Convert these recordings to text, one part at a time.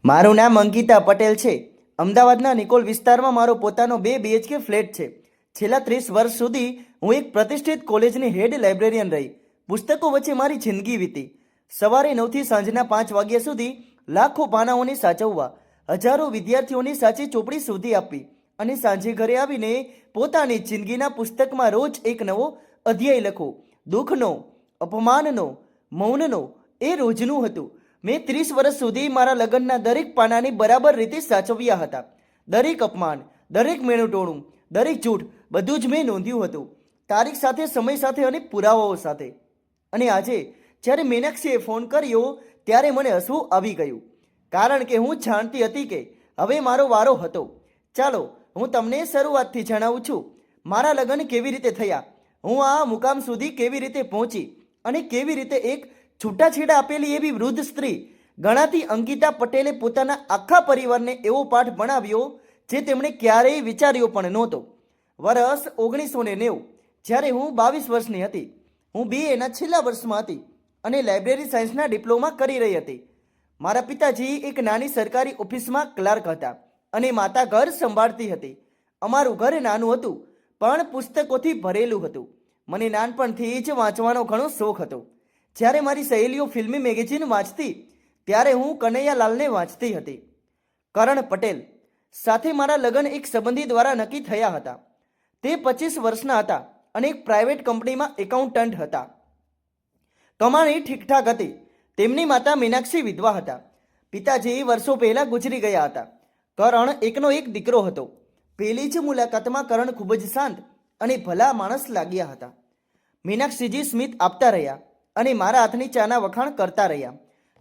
મારું નામ અંકિતા પટેલ છે. અમદાવાદના નિકોલ વિસ્તારમાં મારો પોતાનો 2 BHK ફ્લેટ છે. છેલ્લા 30 વર્ષ સુધી હું એક પ્રતિષ્ઠિત કોલેજની હેડ લાઇબ્રેરિયન રહી. પુસ્તકો વચ્ચે મારી જિંદગી વીતી. સવારે 9થી સાંજના 5 વાગ્યા સુધી લાખો પાનાઓને સાચવવા, હજારો વિદ્યાર્થીઓની સાચી ચોપડી શોધી આપવી અને સાંજે ઘરે આવીને પોતાની જિંદગીના પુસ્તકમાં રોજ એક નવો અધ્યાય લખો. દુઃખનો, અપમાનનો, મૌનનો એ રોજનું હતું. મેં 30 વર્ષ સુધી મારા લગ્નના દરેક પાનાને બરાબર રીતે સાચવ્યા હતા. દરેક અપમાન, દરેક મેણુટોણું, દરેક જૂઠ, બધું જ મેં નોંધ્યું હતું. તારીખ સાથે, સમય સાથે અને પુરાવાઓ સાથે. અને આજે જ્યારે મીનાક્ષીએ ફોન કર્યો ત્યારે મને હસવું આવી ગયું, કારણ કે હું જાણતી હતી કે હવે મારો વારો હતો. ચાલો હું તમને શરૂઆતથી જણાવું છું. મારા લગ્ન કેવી રીતે થયા, હું આ મુકામ સુધી કેવી રીતે પહોંચી અને કેવી રીતે એક છૂટાછેડા આપેલી એવી વૃદ્ધ સ્ત્રી ગણાતી અંકિતા પટેલે પોતાના આખા પરિવારને એવો પાઠ ભણાવ્યો જે તેમણે ક્યારેય વિચાર્યો પણ નહોતો. વર્ષ 1990, જ્યારે હું 22 વર્ષની હતી. હું BAના છેલ્લા વર્ષમાં હતી અને લાઇબ્રેરી સાયન્સના ડિપ્લોમા કરી રહી હતી. મારા પિતાજી એક નાની સરકારી ઓફિસમાં ક્લાર્ક હતા અને માતા ઘર સંભાળતી હતી. અમારું ઘર નાનું હતું પણ પુસ્તકોથી ભરેલું હતું. મને નાનપણથી જ વાંચવાનો ઘણો શોખ હતો. જ્યારે મારી સહેલીઓ ફિલ્મી મેગેઝિન વાંચતી ત્યારે હું કનૈયાલાલને વાંચતી હતી. કરણ પટેલ સાથે મારા લગ્ન એક સંબંધી દ્વારા નક્કી થયા હતા. તે 25 વર્ષના હતા અને એક પ્રાઇવેટ કંપનીમાં એકાઉન્ટન્ટ હતા. કમાણી ઠીકઠાક હતી. તેમની માતા મીનાક્ષી વિધવા હતા. પિતાજી વર્ષો પહેલાં ગુજરી ગયા હતા. કરણ એકનો એક દીકરો હતો. પહેલી જ મુલાકાતમાં કરણ ખૂબ જ શાંત અને ભલા માણસ લાગ્યા હતા. મીનાક્ષીજી સ્મિત આપતા રહ્યા અને મારા હાથની ચાના વખાણ કરતા રહ્યા.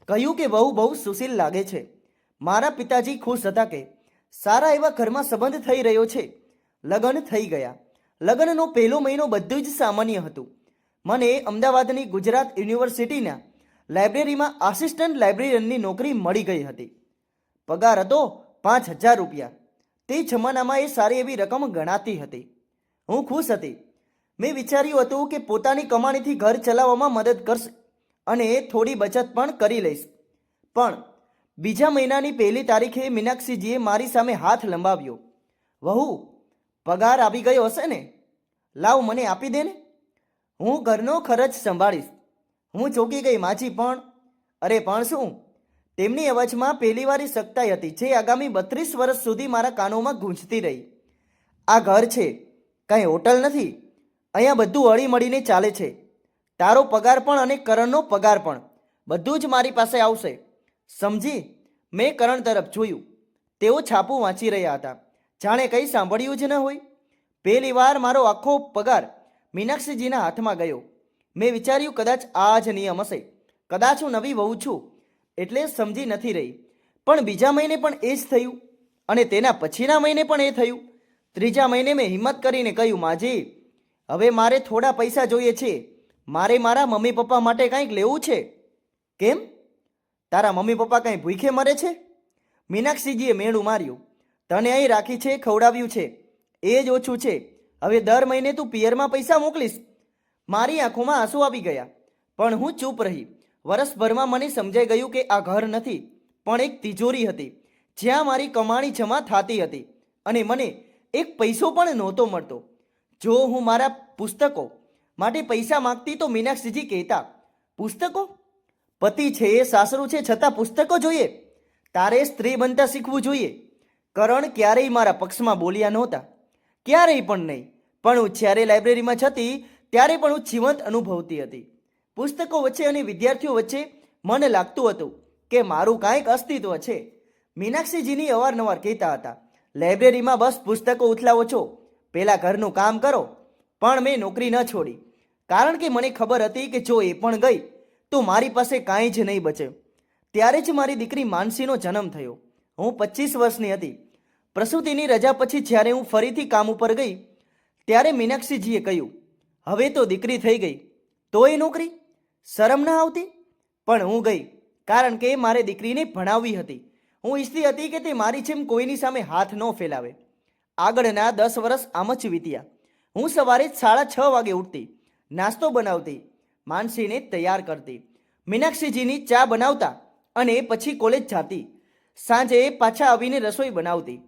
કહ્યું કે બહુ સુશીલ લાગે છે. મારા પિતાજી ખુશ હતા કે સારા એવા ઘરમાં સંબંધ થઈ રહ્યો છે. લગ્ન થઈ ગયા. લગ્નનો પહેલો મહિનો બધું જ સામાન્ય હતું. મને અમદાવાદની ગુજરાત યુનિવર્સિટીના લાઇબ્રેરીમાં આસિસ્ટન્ટ લાઇબ્રેરિયનની નોકરી મળી ગઈ હતી. પગાર હતો 5,000 રૂપિયા. તે જમાનામાં એ સારી એવી રકમ ગણાતી હતી. હું ખુશ હતી. મેં વિચાર્યું હતું કે પોતાની કમાણીથી ઘર ચલાવવામાં મદદ કરશે અને થોડી બચત પણ કરી લઈશ. પણ બીજા મહિનાની પહેલી તારીખે મીનાક્ષીજીએ મારી સામે હાથ લંબાવ્યો. વહુ, પગાર આવી ગયો હશે ને? લાવ મને આપી દે ને, હું ઘરનો ખર્ચ સંભાળીશ. હું ચોંકી ગઈ. માજી પણ? અરે પણ શું? તેમની અવાજમાં પહેલીવારી સખ્તાઈ હતી જે આગામી 32 વર્ષ સુધી મારા કાનોમાં ગૂંજતી રહી. આ ઘર છે, કાંઈ હોટલ નથી. અહીંયા બધું હળીમળીને ચાલે છે. તારો પગાર પણ અને કરણનો પગાર પણ બધું જ મારી પાસે આવશે, સમજી? મેં કરણ તરફ જોયું. તેઓ છાપું વાંચી રહ્યા હતા, જાણે કંઈ સાંભળ્યું જ ન હોય. પહેલી વાર મારો આખો પગાર મીનાક્ષીજીના હાથમાં ગયો. મેં વિચાર્યું કદાચ આ જ નિયમ હશે. કદાચ હું નવી વહુ છું એટલે સમજી નથી રહી. પણ બીજા મહિને પણ એ જ થયું અને તેના પછીના મહિને પણ એ થયું. ત્રીજા મહિને મેં હિંમત કરીને કહ્યું, માજી, હવે મારે થોડા પૈસા જોઈએ છે. મારે મારા મમ્મી પપ્પા માટે કંઈક લેવું છે. કેમ? તારા મમ્મી પપ્પા કંઈ ભૂખે મરે છે? મીનાક્ષીજીએ મેળું માર્યું. તને અહીં રાખી છે, ખવડાવ્યું છે, એ જ ઓછું છે. હવે દર મહિને તું પિયરમાં પૈસા મોકલીશ. મારી આંખોમાં આંસુ આવી ગયા પણ હું ચૂપ રહી. વર્ષભરમાં મને સમજાઈ ગયું કે આ ઘર નથી પણ એક તિજોરી હતી જ્યાં મારી કમાણી જમા થતી હતી અને મને એક પૈસો પણ નહોતો મળતો. જો હું મારા પુસ્તકો માટે પૈસા માગતી તો મીનાક્ષીજી કહેતા, પુસ્તકો? પતિ છે, સાસરું છે, છતાં પુસ્તકો જોઈએ? તારે સ્ત્રી બનતા શીખવું જોઈએ. કરણ ક્યારેય મારા પક્ષમાં બોલ્યા નહોતા, ક્યારેય પણ નહીં. પણ હું જ્યારે લાઇબ્રેરીમાં જતી ત્યારે પણ હું જીવંત અનુભવતી હતી. પુસ્તકો વચ્ચે અને વિદ્યાર્થીઓ વચ્ચે મને લાગતું હતું કે મારું કાંઈક અસ્તિત્વ છે. મીનાક્ષીજીની અવારનવાર કહેતા હતા, લાઇબ્રેરીમાં બસ પુસ્તકો ઉથલાવો છો, પહેલાં ઘરનું કામ કરો. પણ મેં નોકરી ન છોડી, કારણ કે મને ખબર હતી કે જો એ પણ ગઈ તો મારી પાસે કાંઈ જ નહીં બચે. ત્યારે જ મારી દીકરી માનસીનો જન્મ થયો. હું 25 વર્ષની હતી. પ્રસૂતિની રજા પછી જ્યારે હું ફરીથી કામ ઉપર ગઈ ત્યારે મીનાક્ષીજીએ કહ્યું, હવે તો દીકરી થઈ ગઈ તોય નોકરી? શરમ ના આવતી? પણ હું ગઈ, કારણ કે મારે દીકરીને ભણાવવી હતી. હું ઈચ્છતી હતી કે તે મારી જેમ કોઈની સામે હાથ ન ફેલાવે. આગળના 10 વર્ષ આમ જ વીત્યા. હું સવારે 6:30 વાગે ઉઠતી, નાસ્તો બનાવતી, માનસીને તૈયાર કરતી, મીનાક્ષીજીની ચા બનાવતા અને પછી કોલેજ જાતી. સાંજે પાછા આવીને રસોઈ બનાવતી,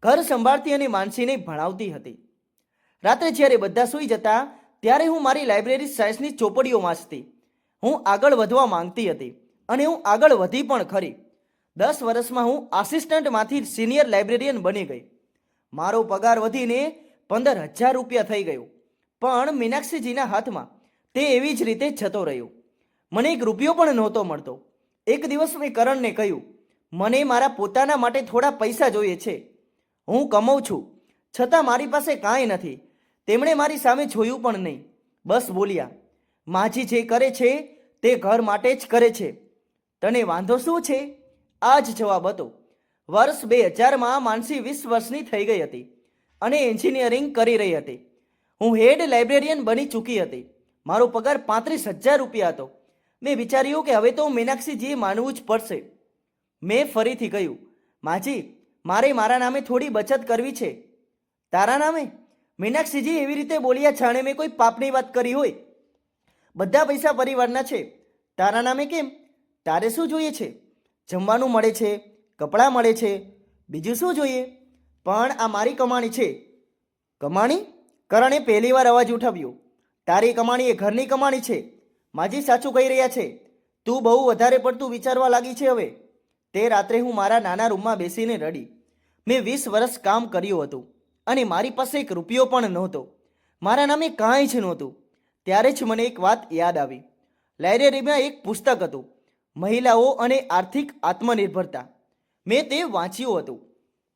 ઘર સંભાળતી અને માનસીને ભણાવતી હતી. રાત્રે જ્યારે બધા સૂઈ જતા ત્યારે હું મારી લાઇબ્રેરી સાયન્સની ચોપડીઓ વાંચતી. હું આગળ વધવા માંગતી હતી અને હું આગળ વધી પણ ખરી. 10 વર્ષમાં હું આસિસ્ટન્ટમાંથી સિનિયર લાઇબ્રેરિયન બની ગઈ. મારો પગાર વધીને 15,000 રૂપિયા થઈ ગયો. પણ મીનાક્ષીજીના હાથમાં તે એવી જ રીતે જતો રહ્યો. મને 1 રૂપિયો પણ નહોતો મળતો. એક દિવસ મેં કરણને કહ્યું, મને મારા પોતાના માટે થોડા પૈસા જોઈએ છે. હું કમાઉં છું, છતાં મારી પાસે કાંઈ નથી. તેમણે મારી સામે જોયું પણ નહીં. બસ બોલ્યા, માજી જે કરે છે તે ઘર માટે જ કરે છે. તને વાંધો શું છે? આ જ જવાબ હતો. વર્ષ 2000માં માનસી 20 વર્ષની થઈ ગઈ હતી અને એન્જિનિયરિંગ કરી રહી હતી. હું હેડ લાઇબ્રેરિયન બની ચૂકી હતી. મારો પગાર 35,000 રૂપિયા હતો. મેં વિચાર્યું કે હવે તો મીનાક્ષીજીએ માનવું જ પડશે. મેં ફરીથી કહ્યું, માજી, મારે મારા નામે થોડી બચત કરવી છે. તારા નામે? મીનાક્ષીજી એવી રીતે બોલ્યા જાણે મેં કોઈ પાપની વાત કરી હોય. બધા પૈસા પરિવારના છે, તારા નામે કેમ? તારે શું જોઈએ છે? જમવાનું મળે છે, કપડાં મળે છે, બીજું શું જોઈએ? પણ આ મારી કમાણી છે. કમાણી? કરણે પહેલી વાર અવાજ ઉઠાવ્યો. તારી કમાણી એ ઘરની કમાણી છે. માજી સાચું કહી રહ્યા છે. તું બહુ વધારે પડતું વિચારવા લાગી છે હવે. તે રાત્રે હું મારા નાના રૂમમાં બેસીને રડી. મેં 20 વર્ષ કામ કર્યું હતું અને મારી પાસે 1 રૂપિયો પણ નહોતો. મારા નામે કાંઈ જ નહોતું. ત્યારે જ મને એક વાત યાદ આવી. લાઇબ્રેરીમાં એક પુસ્તક હતું, મહિલાઓ અને આર્થિક આત્મનિર્ભરતા. મેં તે વાંચ્યું હતું.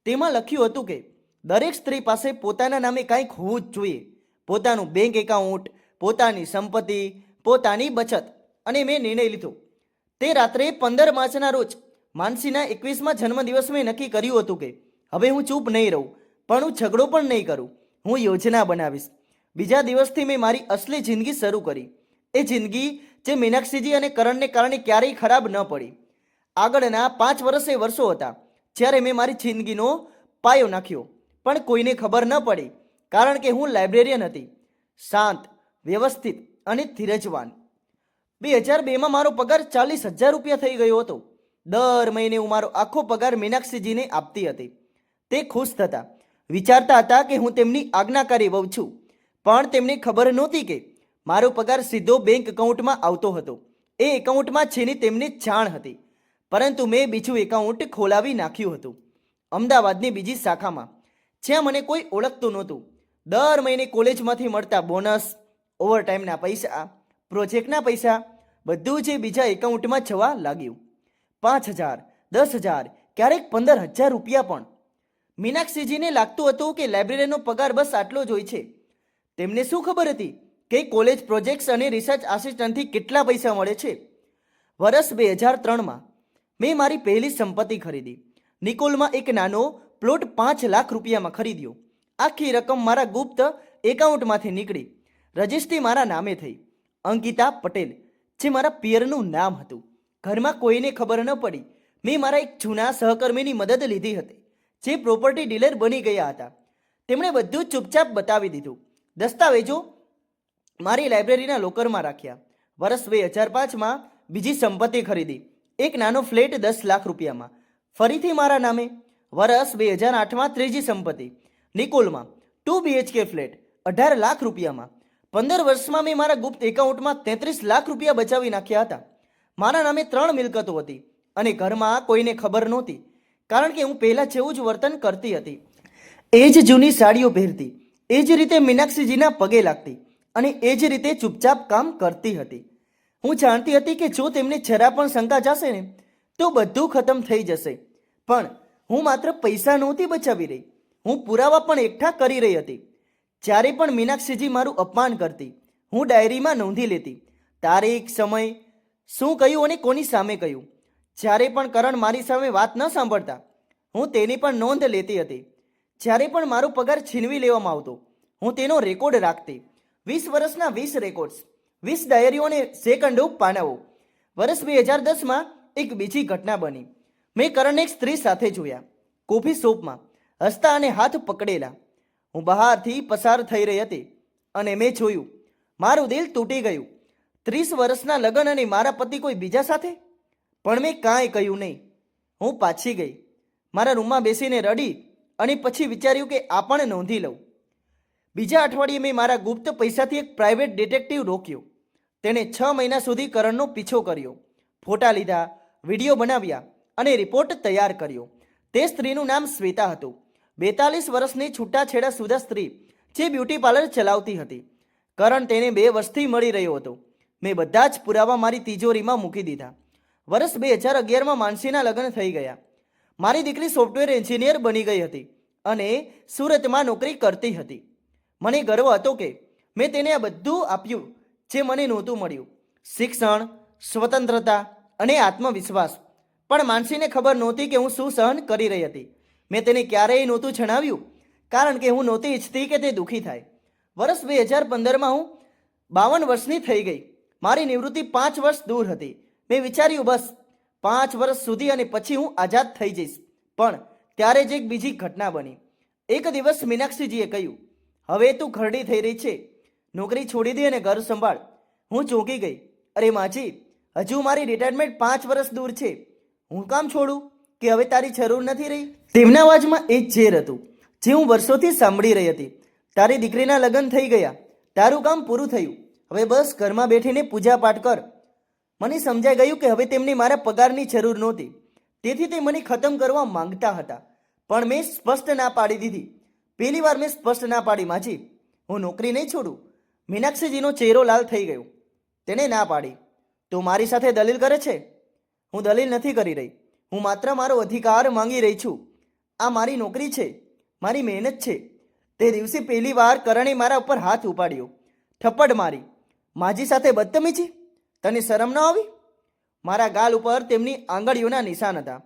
તેમાં લખ્યું હતું કે દરેક સ્ત્રી પાસે પોતાના નામે કંઈક હોવું જ જોઈએ. પોતાનું બેંક એકાઉન્ટ, પોતાની સંપત્તિ, પોતાની બચત. અને મેં નિર્ણય લીધો. તે રાત્રે 15 માર્ચના રોજ માનસીના 21મા જન્મદિવસ મેં નક્કી કર્યું હતું કે હવે હું ચૂપ નહીં રહું, પણ હું ઝઘડો પણ નહીં કરું. હું યોજના બનાવીશ. બીજા દિવસથી મેં મારી અસલી જિંદગી શરૂ કરી. એ જિંદગી જે મીનાક્ષીજી અને કરણને કારણે ક્યારેય ખરાબ ન પડી. આગળના 5 વર્ષો હતા જ્યારે મેં મારી જિંદગીનો પાયો નાખ્યો, પણ કોઈને ખબર ન પડી, કારણ કે હું લાઇબ્રેરિયન હતી, શાંત, વ્યવસ્થિત અને ધીરજવાન. 2002માં મારો પગાર 40,000 રૂપિયા થઈ ગયો હતો. દર મહિને હું મારો આખો પગાર મીનાક્ષીજીને આપતી હતી. તે ખુશ થતા, વિચારતા હતા કે હું તેમની આજ્ઞાકારી વહુ છું. પણ તેમને ખબર નહોતી કે મારો પગાર સીધો બેંક એકાઉન્ટમાં આવતો હતો. એ એકાઉન્ટમાં છેની તેમને જાણ હતી, પરંતુ મેં બીજું એકાઉન્ટ ખોલાવી નાખ્યું હતું, અમદાવાદની બીજી શાખામાં, જ્યાં મને કોઈ ઓળખતું નહોતું. દર મહિને કોલેજમાંથી મળતા બોનસ, ઓવરટાઈમના પૈસા, પ્રોજેક્ટના પૈસા બધું જ બીજા એકાઉન્ટમાં જવા લાગ્યું. 5,000, 10,000, ક્યારેક 15,000 રૂપિયા પણ. મીનાક્ષીજીને લાગતું હતું કે લાઇબ્રેરીનો પગાર બસ આટલો જ હોય છે. તેમને શું ખબર હતી કે કોલેજ પ્રોજેક્ટ્સ અને રિસર્ચ આસિસ્ટન્ટથી કેટલા પૈસા મળે છે. વર્ષ 2003માં મેં મારી પહેલી સંપત્તિ ખરીદી. નિકોલમાં એક નાનો પ્લોટ 5 લાખ રૂપિયામાં ખરીદ્યો. આખી રકમ મારા ગુપ્ત એકાઉન્ટમાંથી નીકળી રજિસ્ટ્રી મારા નામે થઈ. અંકિતા પટેલ, જે મારા પિયરનું નામ હતું. ઘરમાં કોઈને ખબર ન પડી. મેં મારા એક જૂના સહકર્મીની મદદ લીધી હતી, જે પ્રોપર્ટી ડીલર બની ગયા હતા. તેમણે બધું જ ચૂપચાપ બતાવી દીધું. દસ્તાવેજો મારી લાઇબ્રેરીના લોકરમાં રાખ્યા. વર્ષ 2005માં બીજી સંપત્તિ ખરીદી, એક નાનો ફ્લેટ 10 લાખ રૂપિયામાં, ફરીથી મારા નામે. વર્ષ 2008માં ત્રીજી સંપત્તિ, નિકોલમાં 2 BHK ફ્લેટ 18 લાખ રૂપિયામાં. 15 વર્ષમાં મેં મારા ગુપ્ત એકાઉન્ટમાં 33 લાખ રૂપિયા બચાવી નાખ્યા હતા. મારા નામે 3 મિલકતો હતી અને ઘરમાં કોઈને ખબર નહોતી, કારણ કે હું પહેલાં જેવું જ વર્તન કરતી હતી. એ જ જૂની સાડીઓ પહેરતી, એ જ રીતે મીનાક્ષીજીના પગે લાગતી અને એ જ રીતે ચૂપચાપ કામ કરતી હતી. હું જાણતી હતી કે જો તેમને જરા પણ શંકા જશે ને તો બધું ખતમ થઈ જશે. પણ હું માત્ર પૈસા નહોતી બચાવી રહી, હું પુરાવા પણ એકઠા કરી રહી હતી. જ્યારે પણ મીનાક્ષીજી મારું અપમાન કરતી, હું ડાયરીમાં નોંધી લેતી, તારીખ, સમય, શું કહ્યું અને કોની સામે કહ્યું. જ્યારે પણ કરણ મારી સામે વાત ન સાંભળતા, હું તેની પણ નોંધ લેતી હતી. જ્યારે પણ મારો પગાર છીનવી લેવામાં આવતો, હું તેનો રેકોર્ડ રાખતી. 20 વર્ષના 20 રેકોર્ડ્સ, 20 ડાયરીઓ અને સેકન્ડો પાનાઓ. વર્ષ 2010માં એક બીજી ઘટના બની. મેં કરણને એક સ્ત્રી સાથે જોયા, કોફી શોપમાં, હસતા અને હાથ પકડેલા. હું બહારથી પસાર થઈ રહી હતી અને મેં જોયું. મારું દિલ તૂટી ગયું. 30 વર્ષના લગ્ન અને મારા પતિ કોઈ બીજા સાથે. પણ મેં કાંઈ કહ્યું નહીં. હું પાછી ગઈ, મારા રૂમમાં બેસીને રડી અને પછી વિચાર્યું કે આ પણ નોંધી લઉં. બીજા અઠવાડિયે મેં મારા ગુપ્ત પૈસાથી એક પ્રાઇવેટ ડિટેક્ટિવ રોક્યો. તેણે 6 મહિના સુધી કરણનો પીછો કર્યો, ફોટા લીધા, વિડીયો બનાવ્યા અને રિપોર્ટ તૈયાર કર્યો. તે સ્ત્રીનું નામ શ્વેતા હતું. 42 વર્ષની છૂટાછેડા સુધા સ્ત્રી જે બ્યુટી પાર્લર ચલાવતી હતી. કરણ તેને 2 વર્ષથી મળી રહ્યો હતો. મેં બધા જ પુરાવા મારી તિજોરીમાં મૂકી દીધા. વર્ષ 2011માં માનસીના લગ્ન થઈ ગયા. મારી દીકરી સોફ્ટવેર એન્જિનિયર બની ગઈ હતી અને સુરતમાં નોકરી કરતી હતી. મને ગર્વ હતો કે મેં તેને આ બધું આપ્યું જે મને નહોતું મળ્યું: શિક્ષણ, સ્વતંત્રતા અને આત્મવિશ્વાસ. પણ માનસીને ખબર નહોતી કે હું શું સહન કરી રહી હતી. મેં તેને ક્યારેય નહોતું જણાવ્યું, કારણ કે હું નહોતી ઈચ્છતી કે તે દુઃખી થાય. વર્ષ 2015માં હું 52 વર્ષની થઈ ગઈ. મારી નિવૃત્તિ 5 વર્ષ દૂર હતી. મેં વિચાર્યું બસ 5 વર્ષ સુધી અને પછી હું આઝાદ થઈ જઈશ. પણ ત્યારે જ એક બીજી ઘટના બની. એક દિવસ મીનાક્ષીજીએ કહ્યું, હવે તું ખરડી થઈ રહી છે, નોકરી છોડી દે અને ઘર સંભાળ. હું ચોંકી ગઈ. અરે માજી, હજુ મારી રિટાયરમેન્ટ 5 વર્ષ દૂર છે. હું કામ છોડું કે હવે તારી જરૂર નથી રહી? તેમના અવાજમાં એ જ ઝેર હતું જે હું વર્ષોથી સાંભળી રહી હતી. તારી દીકરીના લગ્ન થઈ ગયા, તારું કામ પૂરું થયું, હવે બસ ઘરમાં બેઠીને પૂજા પાઠ કર. મને સમજાઈ ગયું કે હવે તેમને મારા પગારની જરૂર નહોતી, તેથી તે મને ખતમ કરવા માંગતા હતા. પણ મેં સ્પષ્ટ ના પાડી દીધી. પહેલી વાર મેં સ્પષ્ટ ના પાડી, માજી, હું નોકરી નહીં છોડું. મીનાક્ષીજીનો ચહેરો લાલ થઈ ગયો. તેણે ના પાડી. તું મારી સાથે દલીલ કરે છે? હું દલીલ નથી કરી રહી. હું માત્ર મારો અધિકાર માંગી રહી છું. આ મારી નોકરી છે, મારી મહેનત છે. તે દિવસે પહેલી વાર કરણે મારા ઉપર હાથ ઉપાડ્યો, થપ્પડ મારી. માજી સાથે બદતમીજી? તને શરમ ન આવી? મારા ગાલ ઉપર તેમની આંગળીઓના નિશાન હતા,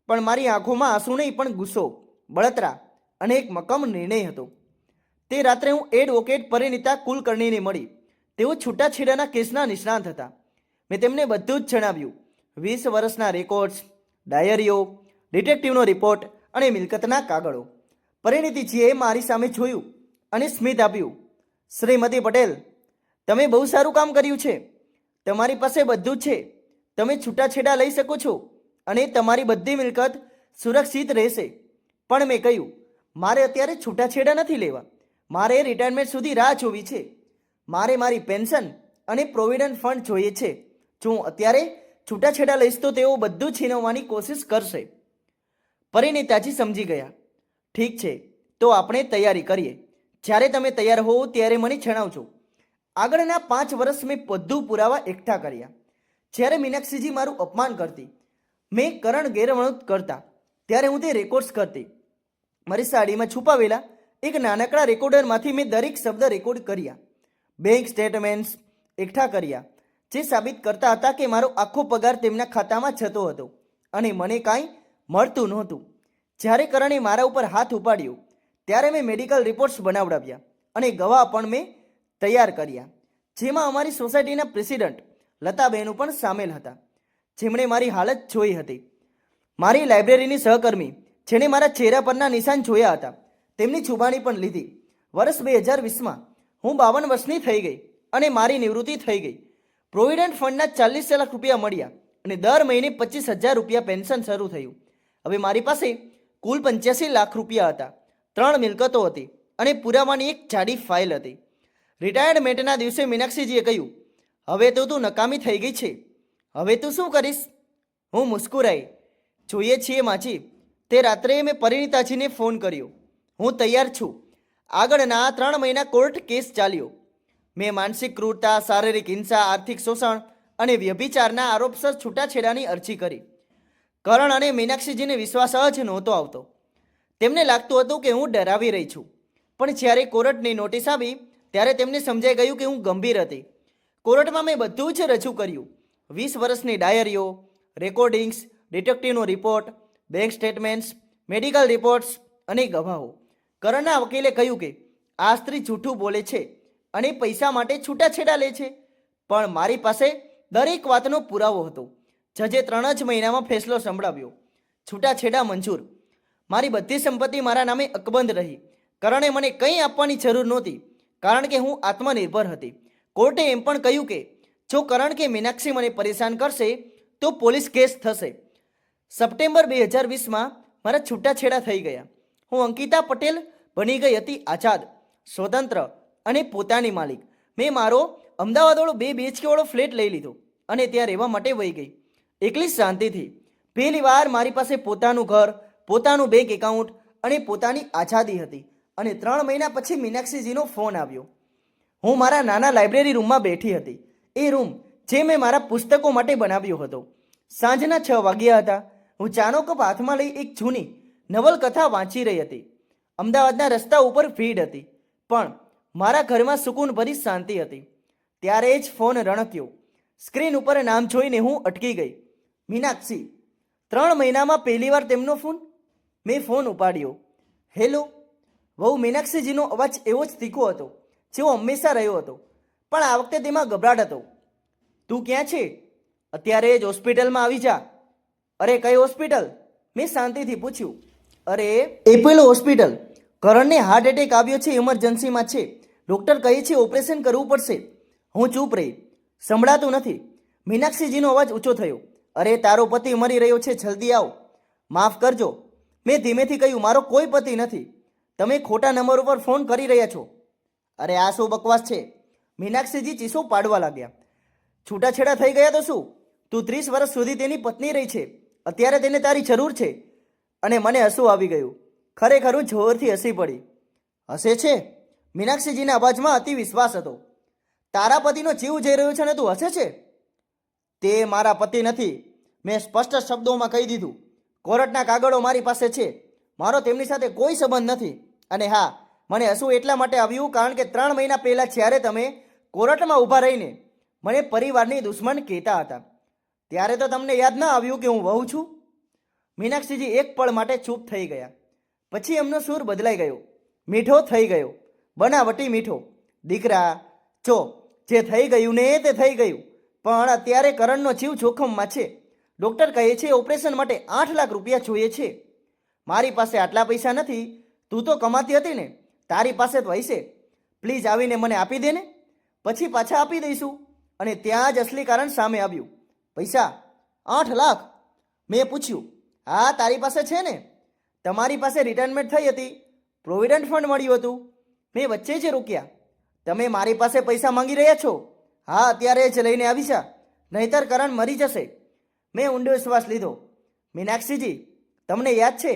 પણ મારી આંખોમાં આંસુ નહીં પણ ગુસ્સો, બળતરા અને એક મક્કમ નિર્ણય હતો. તે રાત્રે હું એડવોકેટ પરિણીતા કુલકર્ણીને મળી. તેઓ છૂટાછેડાના કેસના નિષ્ણાત હતા. મેં તેમને બધું જ જણાવ્યું: 20 વર્ષના રેકોર્ડ્સ, ડાયરીઓ, ડિટેક્ટિવનો રિપોર્ટ અને મિલકતના કાગળો. પરિણીતીજીએ મારી સામે જોયું અને સ્મિત આપ્યું. શ્રીમતી પટેલ, તમે બહુ સારું કામ કર્યું છે. તમારી પાસે બધું જ છે. તમે છૂટાછેડા લઈ શકો છો અને તમારી બધી મિલકત સુરક્ષિત રહેશે. પણ મેં કહ્યું, મારે અત્યારે છૂટાછેડા નથી લેવા. મારે રિટાયરમેન્ટ સુધી રાહ જોવી છે. મારે મારી પેન્શન અને પ્રોવિડન્ટ ફંડ જોઈએ છે. જો હું અત્યારે છૂટાછેડા લઈશ તો તેઓ બધું છીનવવાની કોશિશ કરશે. પરિણીતાજી સમજી ગયા. ઠીક છે, તો આપણે તૈયારી કરીએ. જ્યારે તમે તૈયાર હોવ ત્યારે મને જણાવજો. આગળના 5 વર્ષ મેં બધું પુરાવા એકઠા કર્યા. જ્યારે મીનાક્ષીજી મારું અપમાન કરતી, મેં કરણ ગેરવર્તણૂક કરતા, ત્યારે હું તે રેકોર્ડ્સ કરતી. મારી સાડીમાં છુપાવેલા એક નાનકડા રેકોર્ડરમાંથી મેં દરેક શબ્દ રેકોર્ડ કર્યા. બેંક સ્ટેટમેન્ટ્સ એકઠા કર્યા જે સાબિત કરતા હતા કે મારો આખો પગાર તેમના ખાતામાં જતો હતો અને મને કાંઈ મળતું નહોતું. જ્યારે કરણે મારા ઉપર હાથ ઉપાડ્યો ત્યારે મેં મેડિકલ રિપોર્ટ્સ બનાવડાવ્યા અને ગવાહ પણ મેં તૈયાર કર્યા, જેમાં અમારી સોસાયટીના પ્રેસિડન્ટ લતાબહેનો પણ સામેલ હતા, જેમણે મારી હાલત જોઈ હતી. મારી લાઇબ્રેરીની સહકર્મી જેણે મારા ચહેરા પરના નિશાન જોયા હતા, તેમની છુબાની પણ લીધી. વર્ષ 2020માં હું 52 વર્ષની થઈ ગઈ અને મારી નિવૃત્તિ થઈ ગઈ. પ્રોવિડન્ટ ફંડના 40 લાખ રૂપિયા મળ્યા અને દર મહિને 25,000 રૂપિયા પેન્શન શરૂ થયું. હવે મારી પાસે કુલ 85 લાખ રૂપિયા હતા. 3 મિલકતો હતી અને પુરાવાની એક જાડી ફાઇલ હતી. રિટાયરમેન્ટના દિવસે મીનાક્ષીજીએ કહ્યું, હવે તો તું નકામી થઈ ગઈ છે, હવે તું શું કરીશ? હું મુસ્કુરાઈ. જોઈએ છીએ માજી. તે રાત્રે મેં પરિણીતાજીને ફોન કર્યો. હું તૈયાર છું. આગળના 3 મહિના કોર્ટ કેસ ચાલ્યો. મેં માનસિક ક્રૂરતા, શારીરિક હિંસા, આર્થિક શોષણ અને વ્યભિચારના આરોપસર છૂટાછેડાની અરજી કરી. કરણ અને મીનાક્ષીજીને વિશ્વાસ જ નહોતો આવતો. તેમને લાગતું હતું કે હું ડરાવી રહી છું. પણ જ્યારે કોર્ટની નોટિસ આવી ત્યારે તેમને સમજાઈ ગયું કે હું ગંભીર હતી. કોર્ટમાં મેં બધું જ રજૂ કર્યું: 20 વર્ષની ડાયરીઓ, રેકોર્ડિંગ્સ, ડિટેક્ટિવનો report, bank statements, medical reports અને ગવાહો. કરણના વકીલે કહ્યું કે આ સ્ત્રી જૂઠું બોલે છે અને પૈસા માટે છૂટાછેડા લે છે. પણ મારી પાસે દરેક વાતનો પુરાવો હતો. જજે 3 જ મહિનામાં ફેસલો સંભળાવ્યો. છૂટાછેડા મંજૂર. મારી બધી સંપત્તિ મારા નામે અકબંધ રહી. કરણે મને કંઈ આપવાની જરૂર નહોતી, કારણ કે હું આત્મનિર્ભર હતી. કોર્ટે એમ પણ કહ્યું કે જો કરણ કે મીનાક્ષી મને પરેશાન કરશે તો પોલીસ કેસ થશે. સપ્ટેમ્બર 2020માં મારા છૂટાછેડા થઈ ગયા. હું અંકિતા પટેલ બની ગઈ હતી આઝાદ, સ્વતંત્ર અને પોતાની માલિક. મેં મારો અમદાવાદવાળો 2 BHK વાળો ફ્લેટ લઈ લીધો અને ત્યાં રહેવા માટે વહી ગઈ, એકલી શાંતિથી. પહેલી વાર મારી પાસે પોતાનું ઘર, પોતાનું બેંક એકાઉન્ટ અને પોતાની આઝાદી હતી. અને 3 મહિના પછી મીનાક્ષીજીનો ફોન આવ્યો. હું મારા નાના લાઇબ્રેરી રૂમમાં બેઠી હતી. એ રૂમ જે મેં મારા પુસ્તકો માટે બનાવ્યો હતો. સાંજના 6 વાગ્યા હતા. હું ચાનો કપ હાથમાં લઈ એક જૂની નવલકથા વાંચી રહી હતી. અમદાવાદના રસ્તા ઉપર ભીડ હતી, પણ મારા ઘરમાં સુકૂન ભરી શાંતિ હતી. ત્યારે જ ફોન રણક્યો. સ્ક્રીન ઉપર નામ જોઈને હું અટકી ગઈ. મીનાક્ષી. 3 મહિનામાં પહેલીવાર તેમનો ફોન. મેં ફોન ઉપાડ્યો. હેલો. વહુ મીનાક્ષીજીનો અવાજ એવો જ તીખો હતો જેવો હંમેશા રહ્યો હતો, પણ આ વખતે તેમાં ગભરાટ હતો. તું ક્યાં છે? અત્યારે જ હોસ્પિટલમાં આવી જા. અરે કઈ હોસ્પિટલ? મેં શાંતિથી પૂછ્યું. અરે એપોલો હોસ્પિટલ. કરણને હાર્ટ એટેક આવ્યો છે, ઇમરજન્સીમાં છે. ડૉક્ટર કહે છે ઓપરેશન કરવું પડશે. હું ચૂપ રહી. સંભળાતું નથી. મીનાક્ષીજીનો અવાજ ઊંચો થયો. અરે તારો પતિ મરી રહ્યો છે, જલ્દી આવ. માફ કરજો, મેં ધીમેથી કહ્યું. મારો કોઈ પતિ નથી. તમે ખોટા નંબર ઉપર ફોન કરી રહ્યા છો. અરે આ શું બકવાસ છે? મીનાક્ષીજી ચીસો પાડવા લાગ્યા. છૂટાછેડા થઈ ગયા તો શું? તું 30 વર્ષ સુધી તેની પત્ની રહી છે. અત્યારે તેને તારી જરૂર છે. અને મને હસવું આવી ગયું. ખરેખર હું જોરથી હસી પડી. હસે છે? મીનાક્ષીજીના અવાજમાં અતિ વિશ્વાસ હતો. તારા પતિનો જીવ જઈ રહ્યો છે ને તું હસે છે? તે મારા પતિ નથી. મેં સ્પષ્ટ શબ્દોમાં કહી દીધું. કોર્ટના કાગળો મારી પાસે છે. મારો તેમની સાથે કોઈ સંબંધ નથી. અને હા, મને હસવું એટલા માટે આવ્યું કારણ કે 3 મહિના પહેલાં જ્યારે તમે કોર્ટમાં ઊભા રહીને મને પરિવારની દુશ્મન કહેતા હતા, ત્યારે તો તમને યાદ ન આવ્યું કે હું વહુ છું? મીનાક્ષીજી એક પળ માટે ચૂપ થઈ ગયા. પછી એમનો સૂર બદલાઈ ગયો, મીઠો થઈ ગયો, બનાવટી મીઠો. દીકરા, જો જે થઈ ગયું ને તે થઈ ગયું, પણ અત્યારે કરણનો જીવ જોખમમાં છે. ડૉક્ટર કહે છે ઓપરેશન માટે 8 લાખ રૂપિયા જોઈએ છે. મારી પાસે આટલા પૈસા નથી. તું તો કમાતી હતી ને, તારી પાસે તો હશે. પ્લીઝ આવીને મને આપી દે ને, પછી પાછા આપી દઈશું. અને ત્યાં જ અસલી કારણ સામે આવ્યું. પૈસા 8 લાખ? મેં પૂછ્યું. હા, તારી પાસે છે ને? તમારી પાસે રિટાયરમેન્ટ થઈ હતી, પ્રોવિડન્ટ ફંડ મળ્યું હતું. મેં વચ્ચે જ રોક્યા. તમે મારી પાસે પૈસા માંગી રહ્યા છો? હા, અત્યારે જ લઈને આવી જા, નહીતર કરણ મરી જશે. મેં ઊંડો શ્વાસ લીધો. મીનાક્ષીજી, તમને યાદ છે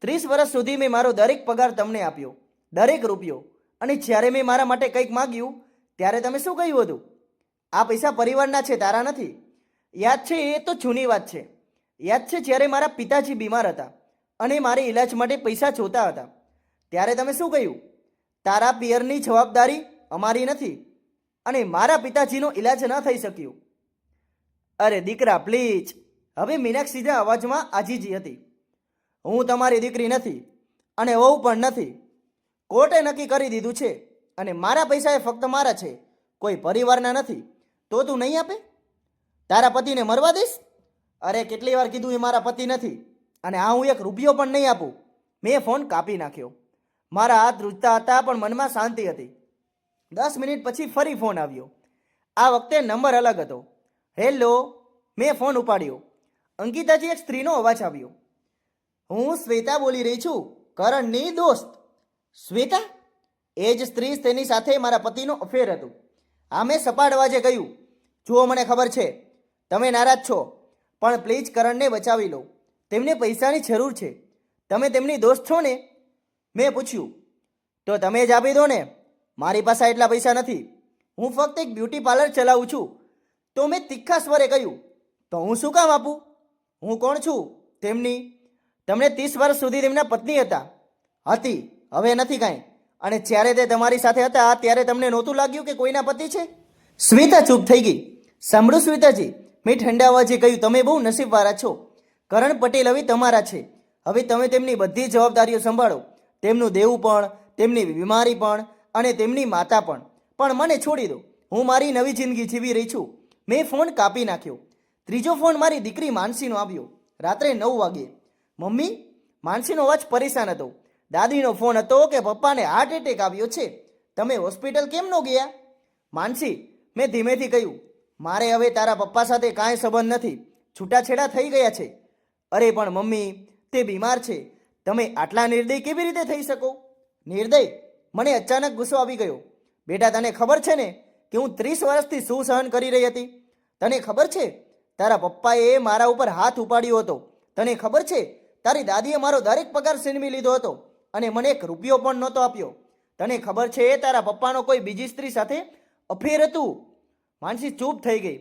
30 વર્ષ સુધી મેં મારો દરેક પગાર તમને આપ્યો, દરેક રૂપિયો. અને જ્યારે મેં મારા માટે કંઈક માગ્યું ત્યારે તમે શું કહ્યું હતું? આ પૈસા પરિવારના છે, તારા નથી. યાદ છે? એ તો જૂની વાત છે. યાદ છે જ્યારે મારા પિતાજી બીમાર હતા અને મારે ઈલાજ માટે પૈસા જોતા હતા, ત્યારે તમે શું કહ્યું? તારા પિયરની જવાબદારી અમારી નથી. અને મારા પિતાજીનો ઈલાજ ન થઈ શક્યો. અરે દીકરા પ્લીઝ. હવે મીનાક્ષીના અવાજમાં આજીજી હતી. હું તમારી દીકરી નથી અને વહુ પણ નથી. કોર્ટે નક્કી કરી દીધું છે અને મારા પૈસા એ ફક્ત મારા છે, કોઈ પરિવારના નથી. તો તું નહીં આપે? તારા પતિને મરવા દઈશ? અરે કેટલી વાર કીધું એ મારા પતિ નથી. અને આ હું 1 રૂપિયો પણ નહીં આપું. મેં ફોન કાપી નાખ્યો. મારા હાથ ધ્રુજતા હતા પણ મનમાં શાંતિ હતી. 10 મિનિટ પછી ફરી ફોન આવ્યો. આ વખતે નંબર અલગ હતો. હેલો. મેં ફોન ઉપાડ્યો. અંકિતાજી, એક સ્ત્રીનો અવાજ આવ્યો. હું શ્વેતા બોલી રહી છું, કરણની દોસ્ત. શ્વેતા? એ જ સ્ત્રી, તેની સાથે મારા પતિનો અફેર હતું. આ મેં સપાટ અવાજે કહ્યું. જુઓ, મને ખબર છે તમે નારાજ છો, પણ પ્લીઝ કરણને બચાવી લો. તેમને પૈસાની જરૂર છે. તમે તેમની દોસ્ત છો ને? મેં પૂછ્યું. તો તમે જ આપી દો ને. મારી પાસે એટલા પૈસા નથી. હું ફક્ત એક બ્યુટી પાર્લર ચલાવું છું. તો મેં તીખા સ્વરે કહ્યું. તો હું શું કામ આપું? હું કોણ છું? તેમની. તમને 30 વર્ષ સુધી તેમના પત્ની હતી, હવે નથી કાંઈ. અને જ્યારે તે તમારી સાથે હતા ત્યારે તમને નહોતું લાગ્યું કે કોઈના પતિ છે? શ્વેતા ચૂપ થઈ ગઈ. સાંભળો શ્વેતાજી, મેં ઠંડા અવાજે કહ્યું, તમે બહુ નસીબવાળા છો. કરણ પટેલ હવે તમારા છે. હવે તમે તેમની બધી જવાબદારીઓ સંભાળો, તેમનું દેવું પણ, તેમની બીમારી પણ અને તેમની માતા પણ. પણ મને છોડી દો, હું મારી નવી જિંદગી જીવી રહી છું. મેં ફોન કાપી નાખ્યો. ત્રીજો ફોન મારી દીકરી માનસીનો આવ્યો, રાત્રે 9 વાગ્યે. મમ્મી? માનસીનો અવાજ પરેશાન હતો. દાદીનો ફોન હતો કે પપ્પાને હાર્ટ એટેક આવ્યો છે, તમે હોસ્પિટલ કેમ ન ગયા? માનસી, મેં ધીમેથી કહ્યું, મારે હવે તારા પપ્પા સાથે કાંઈ સંબંધ નથી. છૂટાછેડા થઈ ગયા છે. અરે પણ મમ્મી, તે બીમાર છે, તમે આટલા નિર્દય કેવી રીતે થઈ શકો? નિર્દય? મને અચાનક ગુસ્સો આવી ગયો. બેટા, તને ખબર છે ને કે હું 30 વર્ષથી શું સહન કરી રહી હતી? તને ખબર છે તારા પપ્પાએ મારા ઉપર હાથ ઉપાડ્યો હતો? તને ખબર છે તારી દાદીએ મારો દરેક પગાર છીનવી લીધો હતો અને મને 1 રૂપિયો પણ નહોતો આપ્યો? તને ખબર છે તારા પપ્પાનો કોઈ બીજી સ્ત્રી સાથે અફેર હતું? માનસી ચૂપ થઈ ગઈ.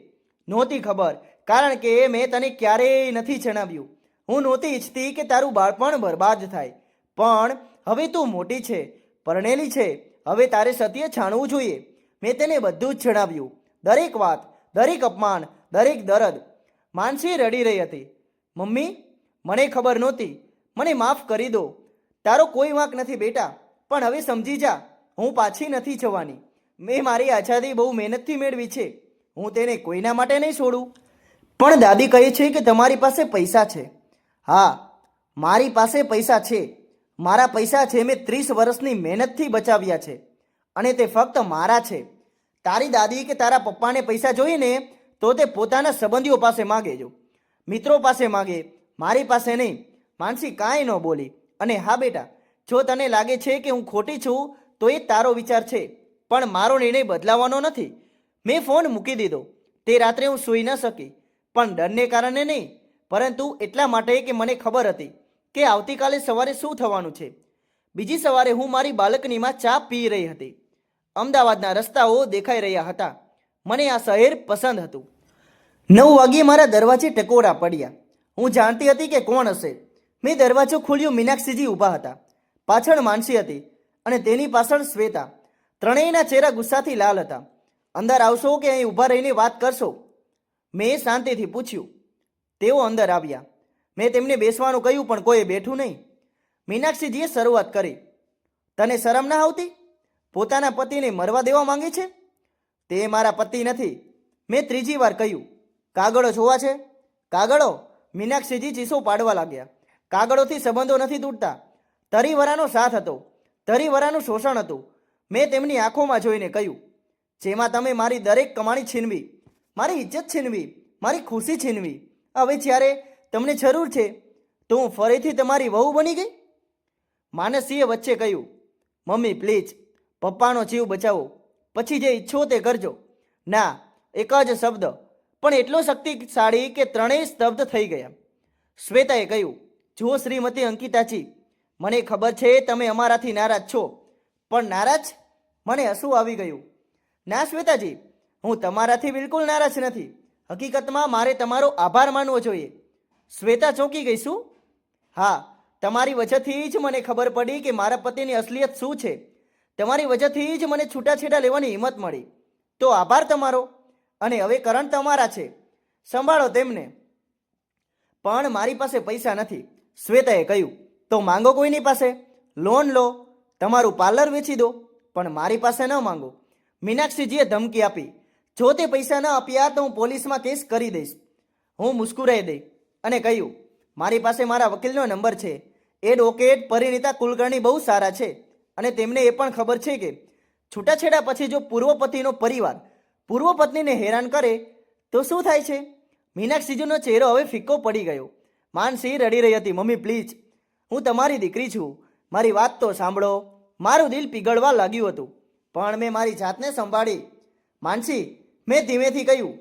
નહોતી ખબર, કારણ કે મેં તને ક્યારેય નથી જણાવ્યું. હું નહોતી ઈચ્છતી કે તારું બાળપણ બરબાદ થાય. પણ હવે તું મોટી છે, પરણેલી છે, હવે તારે સત્ય જાણવું જોઈએ. મેં તેને બધું જ જણાવ્યું, દરેક વાત, દરેક અપમાન, દરેક દર્દ. માનસી રડી રહી હતી. મમ્મી, મને ખબર નહોતી, મને માફ કરી દો. તારો કોઈ વાંક નથી બેટા, પણ હવે સમજી જા, હું પાછી નથી જવાની. મેં મારી આઝાદી બહુ મહેનતથી મેળવી છે, હું તેને કોઈના માટે નહીં છોડું. પણ દાદી કહે છે કે તમારી પાસે પૈસા છે. હા, મારી પાસે પૈસા છે. મારા પૈસા છે, મેં 30 વર્ષની મહેનતથી બચાવ્યા છે અને તે ફક્ત મારા છે. તારી દાદી કે તારા પપ્પાને પૈસા જોઈએ ને તો તે પોતાના સંબંધીઓ પાસે માગે જો, મિત્રો પાસે માગે, મારી પાસે નહીં. માનસી કાંઈ ન બોલી. અને હા બેટા, જો તને લાગે છે કે હું ખોટી છું તો એ તારો વિચાર છે, પણ મારો નિર્ણય બદલાવાનો નથી. મેં ફોન મૂકી દીધો. તે રાત્રે હું સૂઈ ન શકી, પણ ડરને કારણે નહીં, પરંતુ એટલા માટે કે મને ખબર હતી કે આવતીકાલે સવારે શું થવાનું છે. બીજી સવારે હું મારી બાલ્કનીમાં ચા પી રહી હતી. અમદાવાદના રસ્તાઓ દેખાઈ રહ્યા હતા. મને આ શહેર પસંદ હતું. 9 વાગ્યે મારા દરવાજે ટકોરા પડ્યા. હું જાણતી હતી કે કોણ હશે. મેં દરવાજો ખોલ્યો. મીનાક્ષીજી ઊભા હતા. પાછળ માનસી હતી અને તેની પાછળ શ્વેતા. ત્રણેયના ચહેરા ગુસ્સાથી લાલ હતા. અંદર આવશો કે અહીં ઊભા રહીને વાત કરશો? મેં શાંતિથી પૂછ્યું. તેઓ અંદર આવ્યા. મેં તેમને બેસવાનું કહ્યું, પણ કોઈએ બેઠું નહીં. મીનાક્ષીજીએ શરૂઆત કરી. તને શરમ ના આવતી? પોતાના પતિને મરવા દેવા માંગે છે? તે મારા પતિ નથી. મેં 3જી વાર કહ્યું. કાગળો જોવા છે? કાગળો? મીનાક્ષીજી ચીસો પાડવા લાગ્યા. કાગળોથી સંબંધો નથી તૂટતા. તરીવરાનો સાથ હતો, તરીવરાનું શોષણ હતું. મેં તેમની આંખોમાં જોઈને કહ્યું, જેમાં તમે મારી દરેક કમાણી છીનવી, મારી ઇજ્જત છીનવી, મારી ખુશી છીનવી. હવે જ્યારે તમને જરૂર છે તો હું ફરીથી તમારી વહુ બની ગઈ? માનસીએ વચ્ચે કહ્યું. મમ્મી પ્લીઝ, પપ્પાનો જીવ બચાવો, પછી જે ઈચ્છો તે કરજો. ના, એક જ શબ્દ, પણ એટલો શક્તિશાળી કે ત્રણેય સ્તબ્ધ થઈ ગયા. શ્વેતાએ કહ્યું, જુઓ શ્રીમતી અંકિતાજી, મને ખબર છે તમે અમારાથી નારાજ છો, પણ નારાજ? મને હસવું આવી ગયું. ના શ્વેતાજી, હું તમારાથી બિલકુલ નારાજ નથી. હકીકતમાં મારે તમારો આભાર માનવો જોઈએ. શ્વેતા ચોંકી ગઈ. શું? હા, તમારી વજહથી જ મને ખબર પડી કે મારા પતિની અસલિયત શું છે. તમારી વજહથી જ મને છૂટાછેડા લેવાની હિંમત મળી. તો આભાર તમારો. અને હવે કરણ તમારા છે, સંભાળો તેમને. પણ મારી પાસે પૈસા નથી, શ્વેતાએ કહ્યું. તો માંગો કોઈની પાસે, લોન લો, તમારું પાર્લર વેચી દો, પણ મારી પાસે ન માંગો. મીનાક્ષીજીએ ધમકી આપી. જો તે પૈસા ન આપ્યા તો હું પોલીસમાં કેસ કરી દઈશ. હું મુસ્કુરાઈ દઈ અને કહ્યું, મારી પાસે મારા વકીલનો નંબર છે. એડવોકેટ પરિણીતા કુલકર્ણી બહુ સારા છે અને તેમને એ પણ ખબર છે કે છૂટાછેડા પછી જો પૂર્વ પતિનો પરિવાર પૂર્વ પત્નીને હેરાન કરે તો શું થાય છે. મીનાક્ષીજીનો ચહેરો હવે ફિક્કો પડી ગયો. માનસી રડી રહી હતી. મમ્મી પ્લીઝ, હું તમારી દીકરી છું, મારી વાત તો સાંભળો. મારું દિલ પીગળવા લાગ્યું હતું, પણ મેં મારી જાતને સંભાળી. માનસી, મેં ધીમેથી કહ્યું,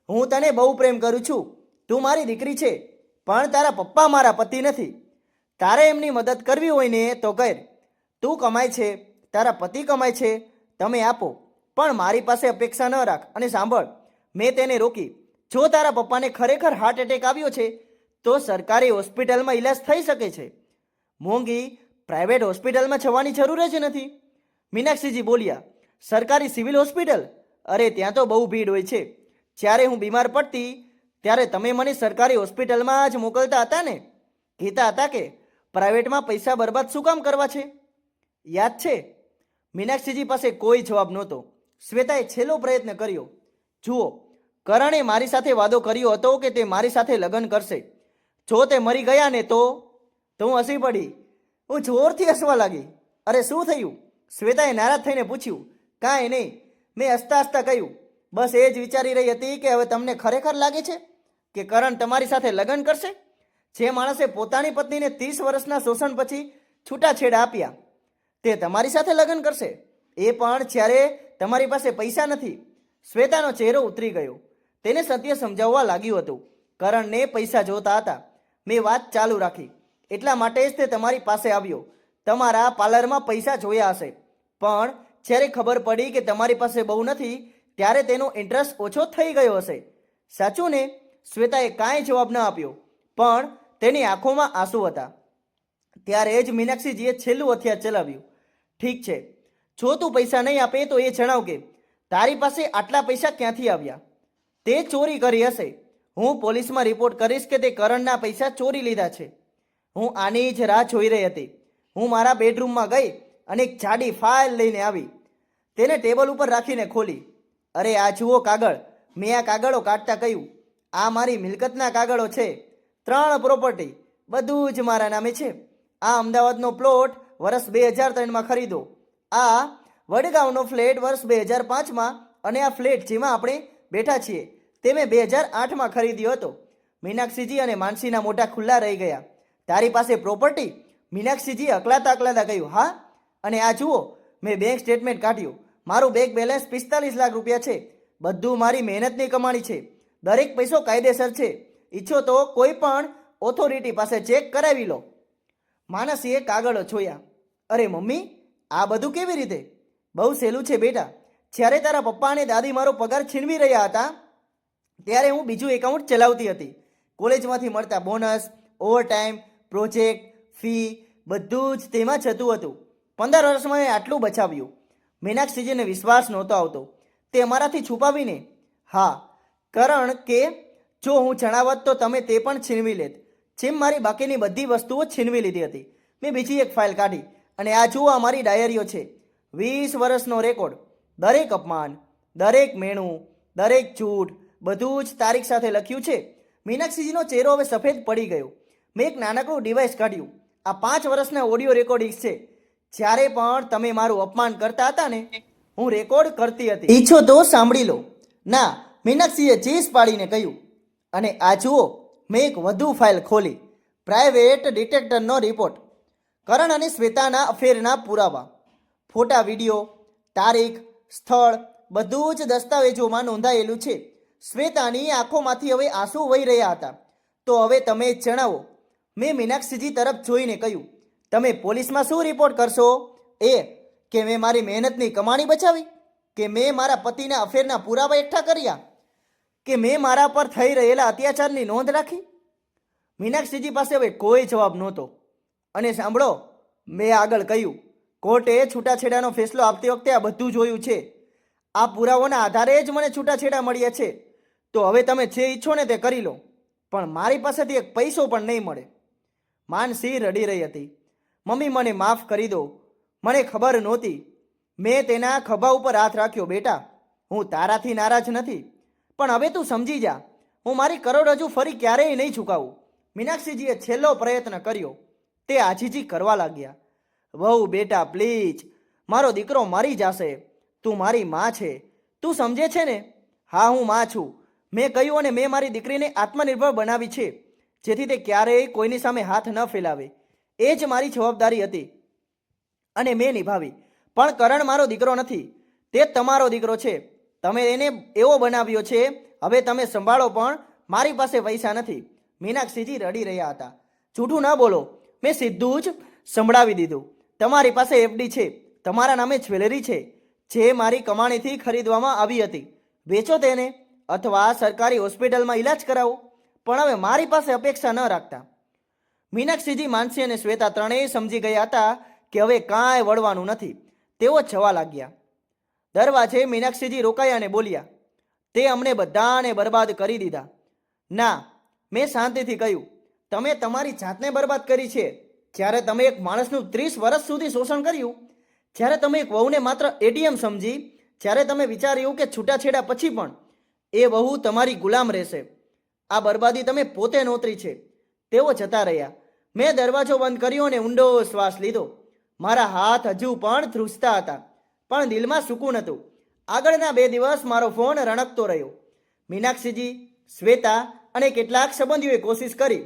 હું તને બહુ પ્રેમ કરું છું, તું મારી દીકરી છે, પણ તારા પપ્પા મારા પતિ નથી. તારે એમની મદદ કરવી હોય ને તો કર. તું કમાય છે, તારા પતિ કમાય છે, તમે આપો, પણ મારી પાસે અપેક્ષા ન રાખ. અને સાંભળ, મેં તેને રોકી. જો તારા પપ્પાને ખરેખર હાર્ટ એટેક આવ્યો છે તો સરકારી હોસ્પિટલમાં ઈલાજ થઈ શકે છે. મોંઘી પ્રાઇવેટ હોસ્પિટલમાં જવાની જરૂર જ નથી. મીનાક્ષીજી બોલ્યા. સરકારી સિવિલ હોસ્પિટલ? અરે ત્યાં તો બહુ ભીડ હોય છે. જ્યારે હું બીમાર પડતી ત્યારે તમે મને સરકારી હોસ્પિટલમાં જ મોકલતા હતા ને. કહેતા હતા કે પ્રાઇવેટમાં પૈસા બરબાદ શું કામ કરવા છે, યાદ છે? મીનાક્ષીજી પાસે કોઈ જવાબ નહોતો. શ્વેતાએ છેલ્લો પ્રયત્ન કર્યો. જુઓ, કરણે મારી સાથે વાદો કર્યો હતો કે તે મારી સાથે લગ્ન કરશે. જો તે મરી ગયા ને તો હું હસી પડી. હું જોરથી હસવા લાગી. અરે શું થયું? શ્વેતાએ નારાજ થઈને પૂછ્યું. કાંઈ નહીં, મેં હસતા હસતા કહ્યું. બસ એ જ વિચારી રહી હતી કે હવે તમને ખરેખર લાગે છે કે કરણ તમારી સાથે લગ્ન કરશે? જે માણસે પોતાની પત્નીને 30 વર્ષના શોષણ પછી છૂટાછેડા આપ્યા તે તમારી સાથે લગ્ન કરશે, એ પણ જ્યારે તમારી પાસે પૈસા નથી. શ્વેતાનો ચહેરો ઉતરી ગયો. તેને સત્ય સમજાવવા લાગ્યું હતું. કરણને પૈસા જોતા હતા. મેં વાત ચાલુ રાખી. એટલા માટે જ તે તમારી પાસે આવ્યો. તમારા પાર્લરમાં પૈસા જોયા હશે, પણ જ્યારે ખબર પડી કે તમારી પાસે બહુ નથી ત્યારે તેનો ઇન્ટરેસ્ટ ઓછો થઈ ગયો હશે. સાચું ને? શ્વેતાએ કાંઈ જવાબ ન આપ્યો, પણ તેની આંખોમાં આંસુ હતા. ત્યારે જ મીનાક્ષીજીએ છેલ્લું હથિયાર ચલાવ્યું. ઠીક છે, જો તું પૈસા નહીં આપે તો એ જણાવ કે તારી પાસે આટલા પૈસા ક્યાંથી આવ્યા? તે ચોરી કરી હશે. હું પોલીસમાં રિપોર્ટ કરીશ કે તે કરણના પૈસા ચોરી લીધા છે. હું આની જ રાહ જોઈ રહી હતી. હું મારા બેડરૂમમાં ગઈ અને એક જાડી ફાઇલ લઈને આવી. તેને ટેબલ ઉપર રાખીને ખોલી. અરે આ જુઓ કાગળ. મેં આ કાગળો કાઢતા કહ્યું, આ મારી મિલકતના કાગળો છે. 3 પ્રોપર્ટી, બધું જ મારા નામે છે. આ અમદાવાદનો પ્લોટ વર્ષ 2003માં ખરીદો. આ વડગાંવનો ફ્લેટ વર્ષ 2005માં, અને આ ફ્લેટ જેમાં આપણે બેઠા છીએ તે મેં 2008માં ખરીદ્યો હતો. મીનાક્ષીજી અને માનસીના મોઢા ખુલ્લા રહી ગયા. તારી પાસે પ્રોપર્ટી? મીનાક્ષીજી અકલાતા અકલાતા કહ્યું, હા. અને આ જુઓ, મેં બેંક સ્ટેટમેન્ટ કાઢ્યું. મારું બેંક બેલેન્સ 45 લાખ રૂપિયા છે. બધું મારી મહેનતની કમાણી છે. દરેક પૈસો કાયદેસર છે. ઈચ્છો તો કોઈ પણ ઓથોરિટી પાસે ચેક કરાવી લો. માનસીએ કાગળો જોયા. અરે મમ્મી, આ બધું કેવી રીતે? બહુ સહેલું છે બેટા. જ્યારે તારા પપ્પા અને દાદી મારો પગાર છીનવી રહ્યા હતા ત્યારે હું બીજું એકાઉન્ટ ચલાવતી હતી. કોલેજમાંથી મળતા બોનસ, ઓવરટાઈમ, પ્રોજેક્ટ, ફી બધું જ તેમાં જતું હતું. 15 વર્ષમાં મેં આટલું બચાવ્યું. મીનાક્ષીજીને વિશ્વાસ નહોતો આવતો. તે અમારાથી છુપાવીને, હા કરણ, કે જો હું જણાવત તો તમે તે પણ છીનવી લેત, જેમ મારી બાકીની બધી વસ્તુઓ છીનવી લીધી હતી. મેં બીજી એક ફાઇલ કાઢી અને આ જુઓ અમારી ડાયરીઓ છે. 20 વર્ષનો રેકોર્ડ. દરેક અપમાન, દરેક મેણું, દરેક જૂઠ, બધું જ તારીખ સાથે લખ્યું છે. મીનાક્ષીજીનો ચહેરો હવે સફેદ પડી ગયો. મેં એક નાનકડું ડિવાઇસ કાઢ્યું. આ 5 વર્ષના ઓડિયો રેકોર્ડિંગ્સ છે. જ્યારે પણ તમે મારું અપમાન કરતા હતા ને, હું રેકોર્ડ કરતી હતી. ઈચ્છો તો સાંભળી લો. ના, મીનાક્ષીએ ચીસ પાડીને કહ્યું. અને આ જુઓ, મેં એક વધુ ફાઇલ ખોલી. Private ડિટેક્ટરનો report. કરણ અને શ્વેતાના અફેરના પુરાવા, ફોટા, વિડીયો, તારીખ, સ્થળ, બધું જ દસ્તાવેજોમાં નોંધાયેલું છે. શ્વેતાની આંખોમાંથી હવે આંસુ વહી રહ્યા હતા. તો હવે તમે જ જણાવો. મેં મીનાક્ષીજી તરફ જોઈને કહ્યું, તમે પોલીસમાં શું રિપોર્ટ કરશો? એ કે મેં મારી મહેનતની કમાણી બચાવી? કે મેં મારા પતિના અફેરના પુરાવા એકઠા કર્યા? કે મેં મારા પર થઈ રહેલા અત્યાચારની નોંધ રાખી? મીનાક્ષીજી પાસે હવે કોઈ જવાબ નહોતો. અને સાંભળો, મેં આગળ કહ્યું, કોર્ટે છૂટાછેડાનો ફેસલો આપતી વખતે આ બધું જોયું છે. આ પુરાવાના આધારે જ મને છૂટાછેડા મળ્યા છે. તો હવે તમે જે ઈચ્છો ને તે કરી લો, પણ મારી પાસેથી એક પૈસો પણ નહીં મળે. માનસી રડી રહી હતી. મમ્મી, મને માફ કરી દો. મને ખબર નહોતી. મેં તેના ખભા ઉપર હાથ રાખ્યો. બેટા, હું તારાથી નારાજ નથી, પણ હવે તું સમજી જા, હું મારી કરોડરજ્જુ ફરી ક્યારેય નહીં ચૂકાવું. મીનાક્ષીજીએ છેલ્લો પ્રયત્ન કર્યો. તે આજીજી કરવા લાગ્યા. વહુ, બેટા પ્લીઝ, મારો દીકરો મરી જશે. તું મારી માં છે, તું સમજે છે ને? હા, હું માં છું. મેં કહ્યું અને મેં મારી દીકરીને આત્મનિર્ભર બનાવી છે, જેથી તે ક્યારેય કોઈની સામે હાથ ન ફેલાવે. એ જ મારી જવાબદારી હતી અને મેં નિભાવી. પણ કરણ મારો દીકરો નથી, તે તમારો દીકરો છે. તમે એને એવો બનાવ્યો છે. હવે તમે સંભાળો, પણ મારી પાસે પૈસા નથી. મીનાક્ષીજી રડી રહ્યા હતા. જૂઠું ન બોલો, મેં સીધું જ સંભળાવી દીધું. તમારી પાસે એફડી છે, તમારા નામે જ્વેલરી છે, જે મારી કમાણીથી ખરીદવામાં આવી હતી. વેચો તેને, અથવા સરકારી હોસ્પિટલમાં ઈલાજ કરાવો, પણ હવે મારી પાસે અપેક્ષા ન રાખતા. મીનાક્ષીજી, માનસી અને શ્વેતા ત્રણેય સમજી ગયા હતા કે હવે કાંઈ વળવાનું નથી. તેઓ જવા લાગ્યા. દરવાજે મીનાક્ષીજી રોકાયા અને બોલ્યા, તે અમને બધાને બરબાદ કરી દીધા. ના, મેં શાંતિથી કહ્યું, તમે તમારી જાતને બરબાદ કરી છે. જ્યારે તમે એક માણસનું 30 વર્ષ સુધી શોષણ કર્યું, જ્યારે તમે એક વહુને માત્ર એટીએમ સમજી, જ્યારે તમે વિચાર્યું કે છૂટાછેડા પછી પણ એ વહુ તમારી ગુલામ રહેશે, આ બરબાદી તમે પોતે નોતરી છે. તેઓ જતા રહ્યા. મેં દરવાજો બંધ કર્યો અને ઊંડો શ્વાસ લીધો. મારા હાથ હજુ પણ ધ્રુજતા હતા, પણ દિલમાં સુકૂન હતું. આગળના 2 દિવસ મારો ફોન રણકતો રહ્યો. મીનાક્ષીજી, શ્વેતા અને કેટલાક સંબંધીઓએ કોશિશ કરી,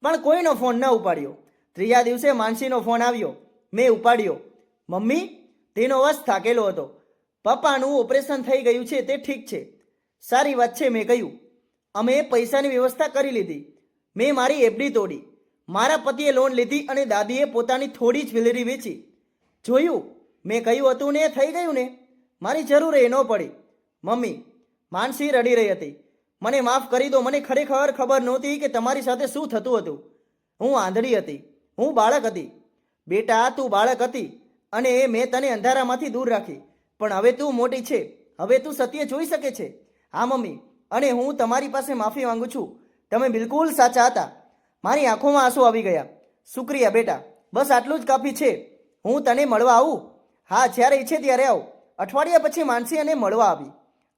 પણ કોઈનો ફોન ન ઉપાડ્યો. ત્રીજા દિવસે માનસીનો ફોન આવ્યો. મેં ઉપાડ્યો. મમ્મી, તેનો અવાજ થાકેલો હતો. પપ્પાનું ઓપરેશન થઈ ગયું છે, તે ઠીક છે. સારી વાત છે, મેં કહ્યું. અમે પૈસાની વ્યવસ્થા કરી લીધી. મેં મારી એફડી તોડી. મારા પતિએ લોન લીધી અને દાદીએ પોતાની થોડી જ્વેલરી વેચી. જોયું, મેં કહ્યું હતું ને, એ થઈ ગયું ને. મારી જરૂર એ ન પડી. મમ્મી, માનસી રડી રહી હતી. મને માફ કરી દો. મને ખરેખર ખબર નહોતી કે તમારી સાથે શું થતું હતું. હું આંધળી હતી. હું બાળક હતી. બેટા, તું બાળક હતી અને મેં તને અંધારામાંથી દૂર રાખી. પણ હવે તું મોટી છે. હવે તું સત્ય જોઈ શકે છે. હા મમ્મી, અને હું તમારી પાસે માફી માંગુ છું. તમે બિલકુલ સાચા હતા. મારી આંખોમાં આંસુ આવી ગયા. શુક્રિયા બેટા. બસ આટલું જ કાફી છે. હું તને મળવા આવું? હા, જ્યારે ઈચ્છે ત્યારે આવ. અઠવાડિયા પછી માનસી અને મળવા આવી.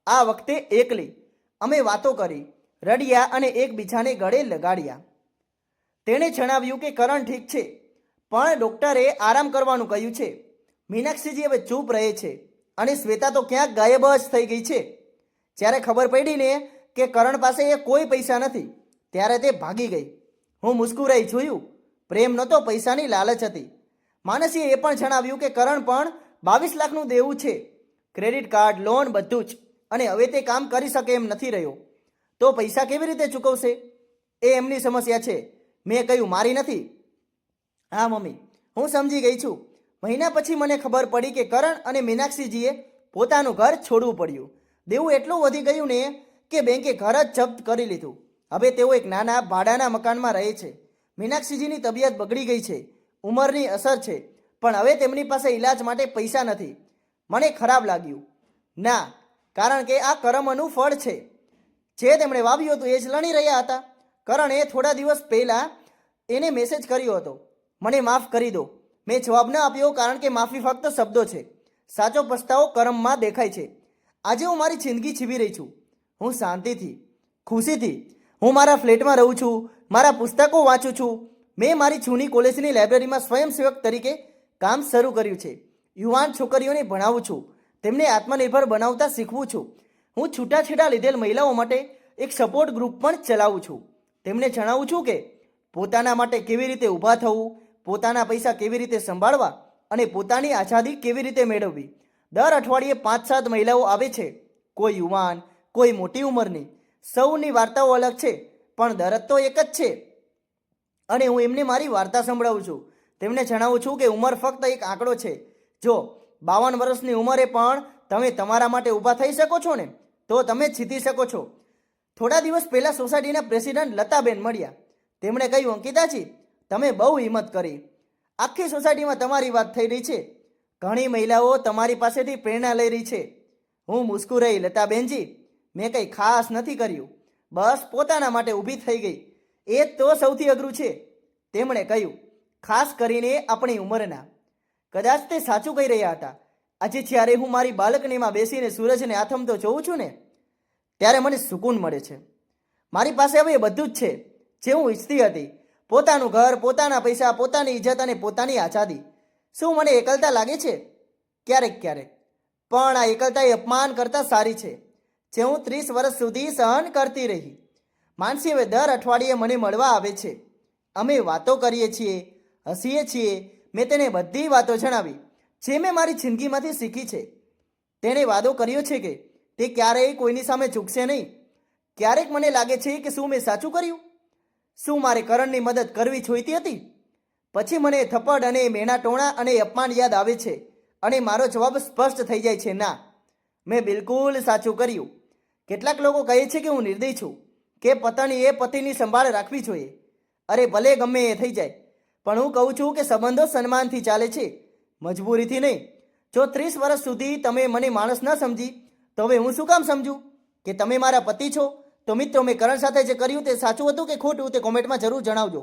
આ વખતે એકલી. અમે વાતો કરી, રડ્યા અને એકબીજાને ગળે લગાડ્યા. તેણે જણાવ્યું કે કરણ ઠીક છે, પણ ડૉક્ટરે આરામ કરવાનું કહ્યું છે. મીનાક્ષીજી હવે ચૂપ રહે છે અને શ્વેતા તો ક્યાંક ગાયબ જ થઈ ગઈ છે. જ્યારે ખબર પડી ને કે કરણ પાસે એ કોઈ પૈસા નથી, ત્યારે તે ભાગી ગઈ. હું મુસ્કુરાઈ જોયું. પ્રેમ નહોતો, પૈસાની લાલચ હતી. માનસીએ એ પણ જણાવ્યું કે કરણ પણ 22 લાખનું દેવું છે. ક્રેડિટ કાર્ડ, લોન, બધું જ. અને હવે તે કામ કરી શકે એમ નથી રહ્યો. તો પૈસા કેવી રીતે ચૂકવશે? એ એમની સમસ્યા છે. મેં કહ્યું, મારી નથી. હા મમ્મી, હું સમજી ગઈ છું. મહિના પછી મને ખબર પડી કે કરણ અને મીનાક્ષીજીએ પોતાનું ઘર છોડવું પડ્યું. દેવું એટલું વધી ગયું ને કે બેંકે ઘર જ જપ્ત કરી લીધું. હવે તેઓ એક નાના ભાડાના મકાનમાં રહે છે. મીનાક્ષીજીની તબિયત બગડી ગઈ છે. ઉંમરની અસર છે. પણ હવે તેમની પાસે ઈલાજ માટે પૈસા નથી. મને ખરાબ લાગ્યું. ના, કારણ કે આ કર્મનું ફળ છે. જે તેમણે વાવ્યું હતું એ જ લણી રહ્યા હતા. કરણે થોડા દિવસ પહેલાં એને મેસેજ કર્યો હતો, મને માફ કરી દો. મેં જવાબ ન આપ્યો, કારણ કે માફી ફક્ત શબ્દો છે. સાચો પસ્તાવો કર્મમાં દેખાય છે. આજે હું મારી જિંદગી જીવી રહી છું. હું શાંતિથી, ખુશીથી. હું મારા ફ્લેટમાં રહું છું. મારા પુસ્તકો વાંચું છું. મેં મારી જૂની કોલેજની લાઇબ્રેરીમાં સ્વયંસેવક તરીકે કામ શરૂ કર્યું છે. યુવાન છોકરીઓને ભણાવું છું. તેમને આત્મનિર્ભર બનાવતા શીખવું છું. હું છૂટાછેડા લીધેલ મહિલાઓ માટે એક સપોર્ટ ગ્રુપ પણ ચલાવું છું. તેમને જણાવું છું કે પોતાના માટે કેવી રીતે ઊભા થવું, પોતાના પૈસા કેવી રીતે સંભાળવા અને પોતાની આઝાદી કેવી રીતે મેળવવી. દર અઠવાડિયે 5-7 મહિલાઓ આવે છે. કોઈ યુવાન, કોઈ મોટી ઉંમરની. સૌની વાર્તાઓ અલગ છે, પણ દરદ તો એક જ છે. અને હું એમને મારી વાર્તા સંભળાવું છું. તેમને જણાવું છું કે ઉંમર ફક્ત એક આંકડો છે. જો 52 વર્ષની ઉંમરે પણ તમે તમારા માટે ઊભા થઈ શકો છો ને, તો તમે જીતી શકો છો. થોડા દિવસ પહેલાં સોસાયટીના પ્રેસિડન્ટ લતાબેન મળ્યા. તેમણે કહ્યું, અંકિતાજી, તમે બહુ હિંમત કરી. આખી સોસાયટીમાં તમારી વાત થઈ રહી છે. ઘણી મહિલાઓ તમારી પાસેથી પ્રેરણા લઈ રહી છે. હું મુસ્કુરાઈ. લતાબેનજી, મેં કંઈ ખાસ નથી કર્યું. બસ પોતાના માટે ઊભી થઈ ગઈ. એ જ તો સૌથી અઘરું છે. તેમણે કહ્યું, ખાસ કરીને આપણી ઉંમરના. કદાચ તે સાચું કહી રહ્યા હતા. આજે જ્યારે હું મારી બાલ્કનીમાં બેસીને સૂરજને આથમતો જોઉં છું ને, ત્યારે મને સુકૂન મળે છે. મારી પાસે હવે એ બધું જ છે જે હું ઈચ્છતી હતી. પોતાનું ઘર, પોતાના પૈસા, પોતાની ઇજ્જત અને પોતાની આઝાદી. શું મને એકલતા લાગે છે? ક્યારેક ક્યારેક. પણ આ એકલતા એ અપમાન કરતાં સારી છે, જે હું 30 વર્ષ સુધી સહન કરતી રહી. માનસી હવે દર અઠવાડિયે મને મળવા આવે છે. અમે વાતો કરીએ છીએ, હસીએ છીએ. મેં તેને બધી વાતો જણાવી જે મેં મારી જિંદગીમાંથી શીખી છે. તેણે વાદો કર્યો છે કે તે ક્યારેય કોઈની સામે ઝૂકશે નહીં. ક્યારેક મને લાગે છે કે શું મેં સાચું કર્યું? શું મારે કરણની મદદ કરવી જોઈતી હતી? પછી મને થપ્પડ અને મેણા ટોણા અને અપમાન યાદ આવે છે અને મારો જવાબ સ્પષ્ટ થઈ જાય છે, ના, મેં બિલકુલ સાચું કર્યું. કેટલાક લોકો કહે છે કે હું નિર્દય છું, કે પત્નીએ પતિની સંભાળ રાખવી જોઈએ. અરે ભલે ગમે એ થઈ જાય, પણ હું કહું છું કે સંબંધો સન્માનથી ચાલે છે, મજબૂરીથી નહીં. જો 30 વર્ષ સુધી તમે મને માણસ ન સમજી, તો હવે હું શું કામ સમજું કે તમે મારા પતિ છો? તો મિત્રો, મેં કરણ સાથે જે કર્યું તે સાચું હતું કે ખોટું, તે કોમેન્ટમાં જરૂર જણાવજો.